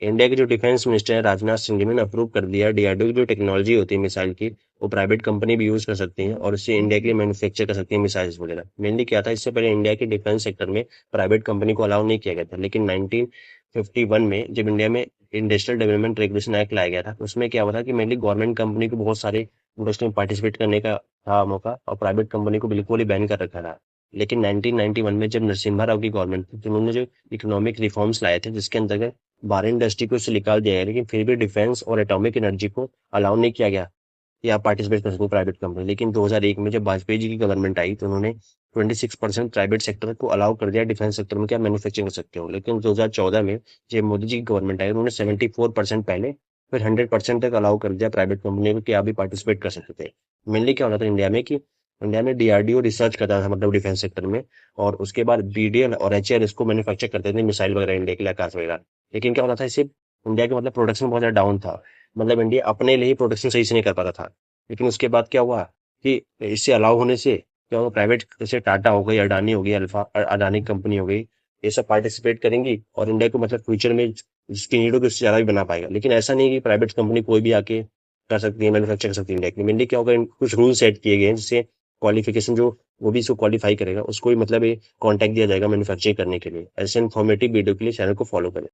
India के जो defence minister है राजनाथ सिंह जी ने अप्रूव कर दिया डीआरडीओ की जो टेक्नोलॉजी होती है मिसाइल की, वो प्राइवेट कंपनी भी यूज कर सकती है और उससे इंडिया के लिए मैन्युफैक्चर कर सकती है मिसाइल्स वगैरह। मेनली क्या था, इससे पहले इंडिया के डिफेंस सेक्टर में प्राइवेट कंपनी को अलाउ नहीं किया गया था, लेकिन 1951 में जब इंडिया में इंडस्ट्रियल डेवलपमेंट रेगुलेशन एक्ट लाया गया था, तो उसमें क्या हुआ था कि मेनली गवर्नमेंट कंपनी को बहुत सारे इंडस्ट्री में पार्टिसिपेट करने का था मौका, और प्राइवेट कंपनी को बिल्कुल ही बैन कर रखा था। लेकिन 1991 में जब नरसिम्हा राव की गवर्नमेंट थी, तो उन्होंने जो इकोनॉमिक रिफॉर्म्स लाए थे, जिसके अंतर्गत बारह इंडस्ट्री को उससे निकाल दिया गया, लेकिन फिर भी डिफेंस और एटॉमिक एनर्जी को अलाउ नहीं किया गया कि आप पार्टिसिपेट कर सको प्राइवेट कंपनी। लेकिन 2001 में जब वाजपेयी जी की गवर्नमेंट आई, तो उन्होंने 26% प्राइवेट सेक्टर को अलाउ कर दिया डिफेंस सेक्टर में कि आप मैन्युफैक्चरिंग कर सकते हो। लेकिन 2014 में जब मोदी जी की गवर्नमेंट आई, उन्होंने 74% पहले, फिर 100% तक अलाउ कर दिया प्राइवेट कंपनी को कि आप भी पार्टिसिपेट कर सकते थे। मेनली क्या होता था इंडिया में कि इंडिया में डीआरडीओ रिसर्च करता था, मतलब डिफेंस सेक्टर में, और उसके बाद बीडीएल और एचएएल इसको मैन्युफैक्चर करते थे मिसाइल वगैरह इंडिया के लिए, आकाश वगैरह। लेकिन क्या होता था, इससे इंडिया का मतलब प्रोडक्शन बहुत ज्यादा डाउन था, मतलब इंडिया अपने लिए ही प्रोडक्शन सही से नहीं कर पाता था। लेकिन उसके बाद क्या हुआ कि इससे अलाउ होने से क्या हुआ, प्राइवेट जैसे टाटा हो गई, अडानी हो गई, अल्फा अडानी कंपनी हो गई, ये सब पार्टिसिपेट करेंगी और इंडिया को मतलब फ्यूचर में जिसकी नीड होगी उससे ज्यादा भी बना पाएगा। लेकिन ऐसा नहीं है कि प्राइवेट कंपनी कोई भी आके कर सकती है, मैन्युफैक्चर कर सकती है इंडिया के लिए। मेनली क्या होगा, कुछ रूल सेट किए गए हैं जिससे क्वालिफिकेशन जो वो भी इसको क्वालिफाई करेगा उसको भी मतलब ये कॉन्टैक्ट दिया जाएगा मैन्युफैक्चरिंग करने के लिए। ऐसे इन्फॉर्मेटिव वीडियो के लिए चैनल को फॉलो करें।